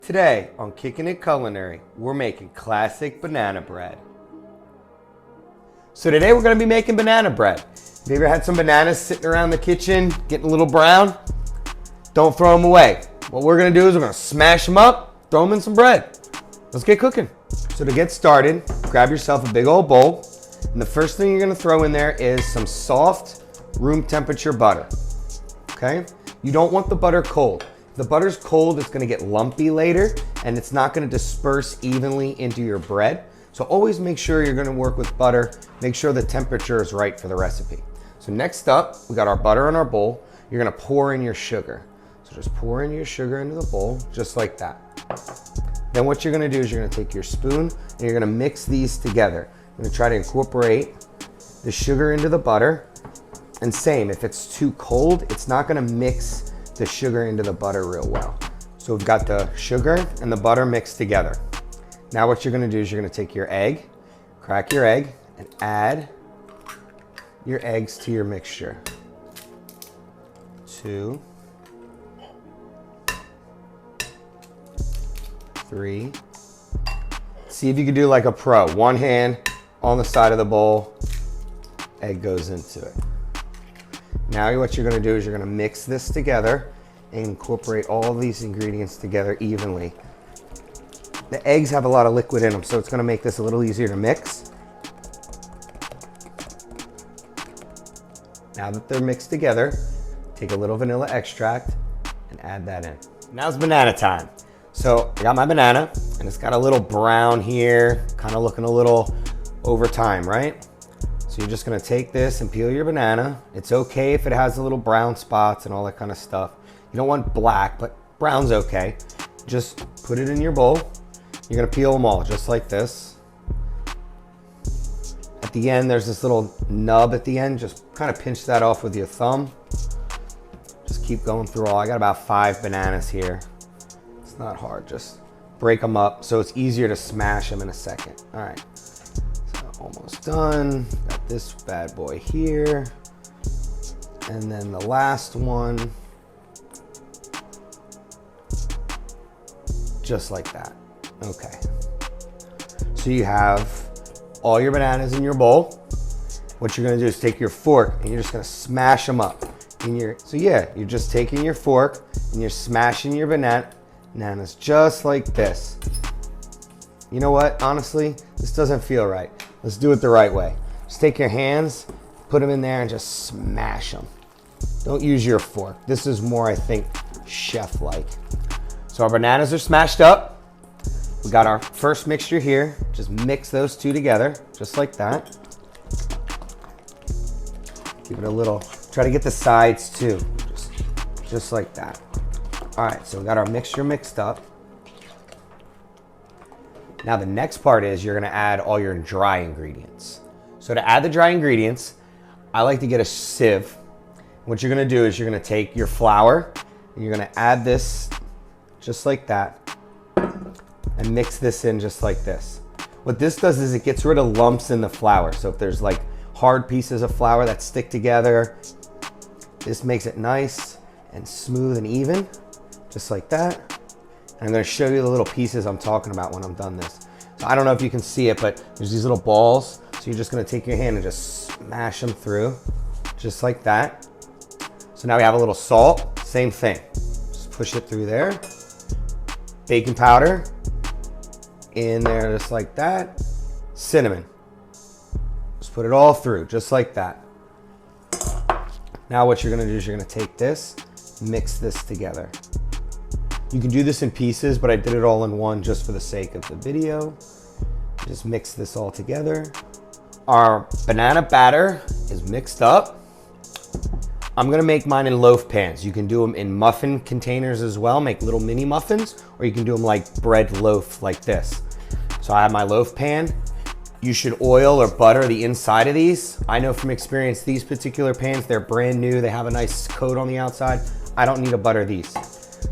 Today on Kicking It Culinary, we're making classic banana bread. So today we're going to be making banana bread. Have you ever had some bananas sitting around the kitchen getting a little brown? Don't throw them away. What we're going to do is we're going to smash them up, throw them in some bread. Let's get cooking. So to get started, grab yourself a big old bowl, and the first thing you're going to throw in there is some soft room temperature butter. Okay? You don't want the butter cold. If the butter's cold, it's gonna get lumpy later and it's not gonna disperse evenly into your bread. So always make sure you're gonna work with butter. Make sure the temperature is right for the recipe. So next up, we got our butter in our bowl. You're gonna pour in your sugar. So just pour in your sugar into the bowl, just like that. Then what you're gonna do is you're gonna take your spoon and you're gonna mix these together. You're gonna try to incorporate the sugar into the butter. And same, if it's too cold, it's not gonna mix the sugar into the butter real well. So we've got the sugar and the butter mixed together. Now what you're gonna do is you're gonna take your egg, crack your egg, and add your eggs to your mixture. 2, 3. See if you can do like a pro. One hand on the side of the bowl, egg goes into it. Now what you're gonna do is you're gonna mix this together and incorporate all of these ingredients together evenly. The eggs have a lot of liquid in them, so it's gonna make this a little easier to mix. Now that they're mixed together, take a little vanilla extract and add that in. Now it's banana time. So I got my banana and it's got a little brown here, kind of looking a little over time, right? So you're just gonna take this and peel your banana. It's okay if it has a little brown spots and all that kind of stuff. You don't want black, but brown's okay. Just put it in your bowl. You're gonna peel them all just like this. At the end, there's this little nub at the end. Just kind of pinch that off with your thumb. Just keep going through all. I got about 5 bananas here. It's not hard, just break them up so it's easier to smash them in a second. All right. Almost done. Got this bad boy here. And then the last one. Just like that. Okay. So you have all your bananas in your bowl. What you're gonna do is take your fork and you're just gonna smash them up. So yeah, you're just taking your fork and you're smashing your bananas just like this. You know what? Honestly, this doesn't feel right. Let's do it the right way. Just take your hands, put them in there and just smash them. Don't use your fork. This is more, I think, chef-like. So our bananas are smashed up. We got our first mixture here. Just mix those two together, just like that. Give it a little, try to get the sides too, just like that. All right, so we got our mixture mixed up. Now the next part is you're gonna add all your dry ingredients. So to add the dry ingredients, I like to get a sieve. What you're gonna do is you're gonna take your flour and you're gonna add this just like that and mix this in just like this. What this does is it gets rid of lumps in the flour. So if there's like hard pieces of flour that stick together, this makes it nice and smooth and even, just like that. And I'm gonna show you the little pieces I'm talking about when I'm done this. So I don't know if you can see it, but there's these little balls. So you're just gonna take your hand and just smash them through, just like that. So now we have a little salt, same thing. Just push it through there. Baking powder, in there just like that. Cinnamon, just put it all through, just like that. Now what you're gonna do is you're gonna take this, mix this together. You can do this in pieces, but I did it all in one just for the sake of the video. Just mix this all together. Our banana batter is mixed up. I'm gonna make mine in loaf pans. You can do them in muffin containers as well, make little mini muffins, or you can do them like bread loaf like this. So I have my loaf pan. You should oil or butter the inside of these. I know from experience, these particular pans, they're brand new. They have a nice coat on the outside. I don't need to butter these.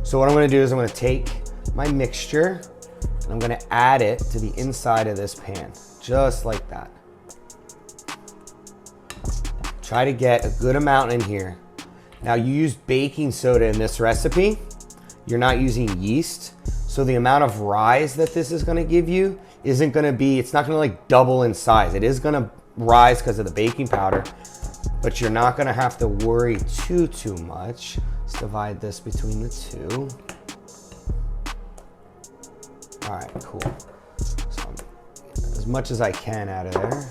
So what I'm gonna do is I'm gonna take my mixture and I'm gonna add it to the inside of this pan, just like that. Try to get a good amount in here. Now you use baking soda in this recipe. You're not using yeast. So the amount of rise that this is gonna give you isn't gonna be, it's not gonna like double in size. It is gonna rise because of the baking powder, but you're not gonna have to worry too much. Let's divide this between the two. All right, cool. So as much as I can out of there.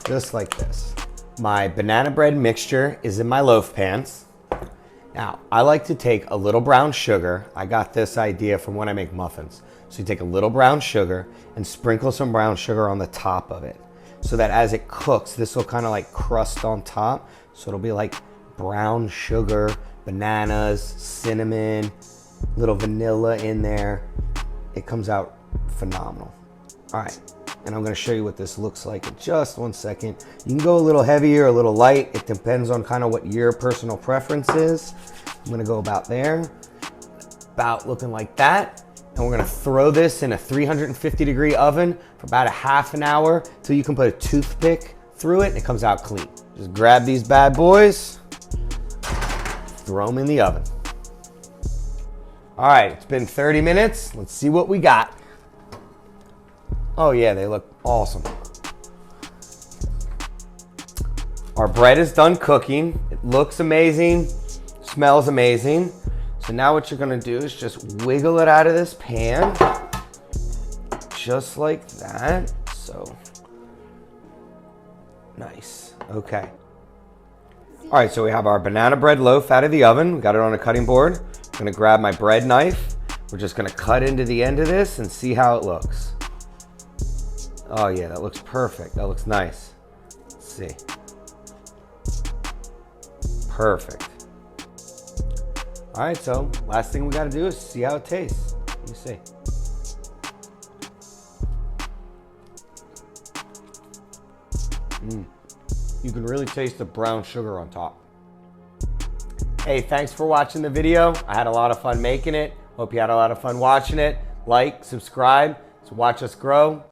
Just like this. My banana bread mixture is in my loaf pans. Now, I like to take a little brown sugar. I got this idea from when I make muffins. So you take a little brown sugar and sprinkle some brown sugar on the top of it, so that as it cooks, this will kind of like crust on top. So it'll be like brown sugar, bananas, cinnamon, little vanilla in there. It comes out phenomenal. All right, and I'm gonna show you what this looks like in just 1 second. You can go a little heavier, a little light. It depends on kind of what your personal preference is. I'm gonna go about there, about looking like that. And we're gonna throw this in a 350-degree oven for about a half an hour till you can put a toothpick through it and it comes out clean. Just grab these bad boys, throw them in the oven. All right, it's been 30 minutes. Let's see what we got. Oh yeah, they look awesome. Our bread is done cooking. It looks amazing, smells amazing. So now what you're gonna do is just wiggle it out of this pan, just like that. So, nice, okay. All right, so we have our banana bread loaf out of the oven. We got it on a cutting board. I'm gonna grab my bread knife. We're just gonna cut into the end of this and see how it looks. Oh yeah, that looks perfect. That looks nice. Let's see. Perfect. All right, so last thing we gotta do is see how it tastes. Let me see. You can really taste the brown sugar on top. Hey, thanks for watching the video. I had a lot of fun making it. Hope you had a lot of fun watching it. Like, subscribe to watch us grow.